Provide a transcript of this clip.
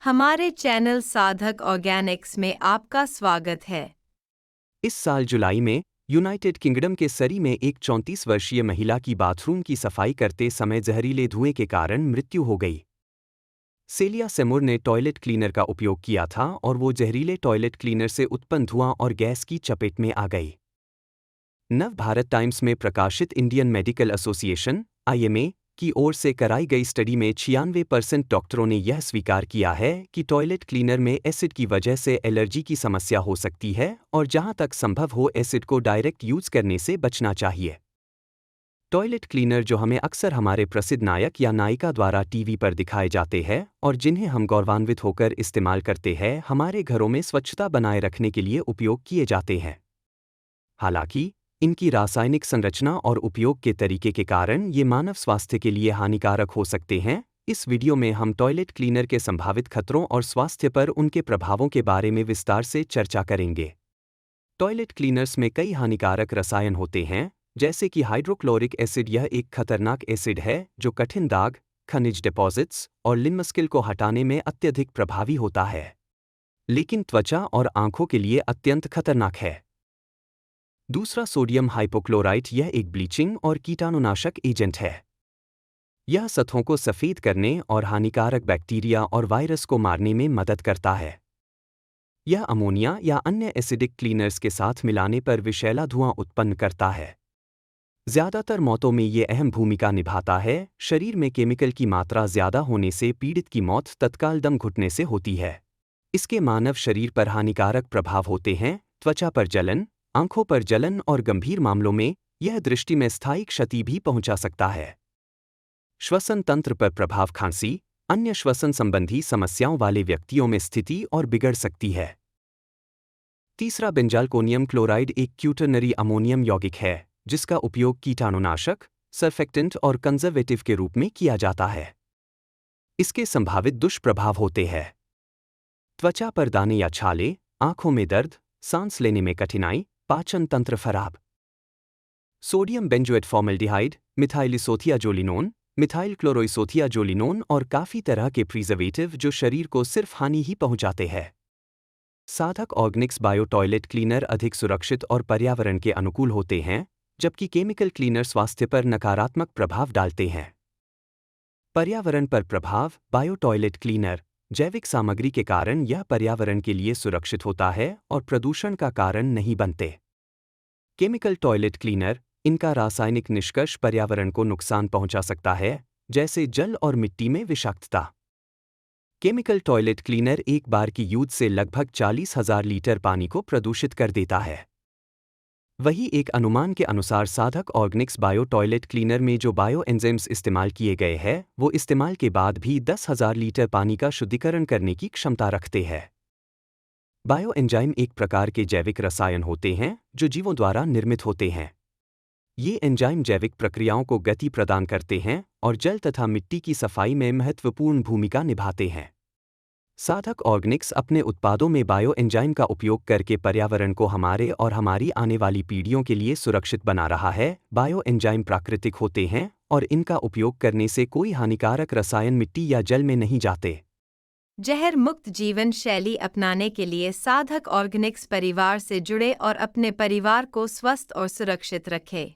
हमारे चैनल साधक ऑर्गेनिक्स में आपका स्वागत है। इस साल जुलाई में यूनाइटेड किंगडम के सरी में एक 34 वर्षीय महिला की बाथरूम की सफाई करते समय जहरीले धुएं के कारण मृत्यु हो गई। सेलिया सेमुर ने टॉयलेट क्लीनर का उपयोग किया था और वो जहरीले टॉयलेट क्लीनर से उत्पन्न धुआं और गैस की चपेट में आ गई। नव भारत टाइम्स में प्रकाशित इंडियन मेडिकल एसोसिएशन (IMA) की ओर से कराई गई स्टडी में 96% डॉक्टरों ने यह स्वीकार किया है कि टॉयलेट क्लीनर में एसिड की वजह से एलर्जी की समस्या हो सकती है और जहां तक संभव हो एसिड को डायरेक्ट यूज करने से बचना चाहिए। टॉयलेट क्लीनर जो हमें अक्सर हमारे प्रसिद्ध नायक या नायिका द्वारा टीवी पर दिखाए जाते हैं और जिन्हें हम गौरवान्वित होकर इस्तेमाल करते हैं, हमारे घरों में स्वच्छता बनाए रखने के लिए उपयोग किए जाते हैं। हालांकि इनकी रासायनिक संरचना और उपयोग के तरीके के कारण ये मानव स्वास्थ्य के लिए हानिकारक हो सकते हैं। इस वीडियो में हम टॉयलेट क्लीनर के संभावित खतरों और स्वास्थ्य पर उनके प्रभावों के बारे में विस्तार से चर्चा करेंगे। टॉयलेट क्लीनर्स में कई हानिकारक रसायन होते हैं, जैसे कि हाइड्रोक्लोरिक एसिड। यह एक खतरनाक एसिड है जो कठिन दाग, खनिज डिपॉजिट्स और लिम्फस्किल को हटाने में अत्यधिक प्रभावी होता है, लेकिन त्वचा और आंखों के लिए अत्यंत खतरनाक है। दूसरा, सोडियम हाइपोक्लोराइट। यह एक ब्लीचिंग और कीटाणुनाशक एजेंट है। यह सतहों को सफेद करने और हानिकारक बैक्टीरिया और वायरस को मारने में मदद करता है। यह अमोनिया या अन्य एसिडिक क्लीनर्स के साथ मिलाने पर विषैला धुआं उत्पन्न करता है। ज्यादातर मौतों में ये अहम भूमिका निभाता है। शरीर में केमिकल की मात्रा ज्यादा होने से पीड़ित की मौत तत्काल दम घुटने से होती है। इसके मानव शरीर पर हानिकारक प्रभाव होते हैं: त्वचा पर जलन, आंखों पर जलन और गंभीर मामलों में यह दृष्टि में स्थायी क्षति भी पहुंचा सकता है। श्वसन तंत्र पर प्रभाव। खांसी, अन्य श्वसन संबंधी समस्याओं वाले व्यक्तियों में स्थिति और बिगड़ सकती है। तीसरा, बेंजालकोनियम क्लोराइड एक क्यूटरनरी अमोनियम यौगिक है जिसका उपयोग कीटाणुनाशक, सर्फेक्टेंट और कंजर्वेटिव के रूप में किया जाता है। इसके संभावित दुष्प्रभाव होते हैं: त्वचा पर दाने या छाले, आंखों में दर्द, सांस लेने में कठिनाई, पाचन तंत्र खराब। सोडियम बेंजोएट फॉर्मल्डिहाइड, मिथाइलिसोथियाजोलिनोन, मिथाइल क्लोरोइसोथियाजोलिनोन और काफ़ी तरह के प्रिजर्वेटिव जो शरीर को सिर्फ हानि ही पहुंचाते हैं। साधक ऑर्गेनिक्स बायो टॉयलेट क्लीनर अधिक सुरक्षित और पर्यावरण के अनुकूल होते हैं, जबकि केमिकल क्लीनर स्वास्थ्य पर नकारात्मक प्रभाव डालते हैं। पर्यावरण पर प्रभाव। बायो टॉयलेट क्लीनर जैविक सामग्री के कारण यह पर्यावरण के लिए सुरक्षित होता है और प्रदूषण का कारण नहीं बनते। केमिकल टॉयलेट क्लीनर, इनका रासायनिक निष्कर्ष पर्यावरण को नुकसान पहुंचा सकता है, जैसे जल और मिट्टी में विषाक्तता। केमिकल टॉयलेट क्लीनर एक बार की यूज से लगभग 40,000 लीटर पानी को प्रदूषित कर देता है। वही एक अनुमान के अनुसार साधक ऑर्गेनिक्स बायो टॉयलेट क्लीनर में जो बायो एंजाइम्स इस्तेमाल किए गए हैं, वो इस्तेमाल के बाद भी 10,000 लीटर पानी का शुद्धिकरण करने की क्षमता रखते हैं। बायो एंजाइम एक प्रकार के जैविक रसायन होते हैं जो जीवों द्वारा निर्मित होते हैं। ये एंजाइम जैविक प्रक्रियाओं को गति प्रदान करते हैं और जल तथा मिट्टी की सफाई में महत्वपूर्ण भूमिका निभाते हैं। साधक ऑर्गेनिक्स अपने उत्पादों में बायो एंजाइम का उपयोग करके पर्यावरण को हमारे और हमारी आने वाली पीढ़ियों के लिए सुरक्षित बना रहा है। बायो एंजाइम प्राकृतिक होते हैं और इनका उपयोग करने से कोई हानिकारक रसायन मिट्टी या जल में नहीं जाते। जहर मुक्त जीवन शैली अपनाने के लिए साधक ऑर्गेनिक्स परिवार से जुड़े और अपने परिवार को स्वस्थ और सुरक्षित रखें।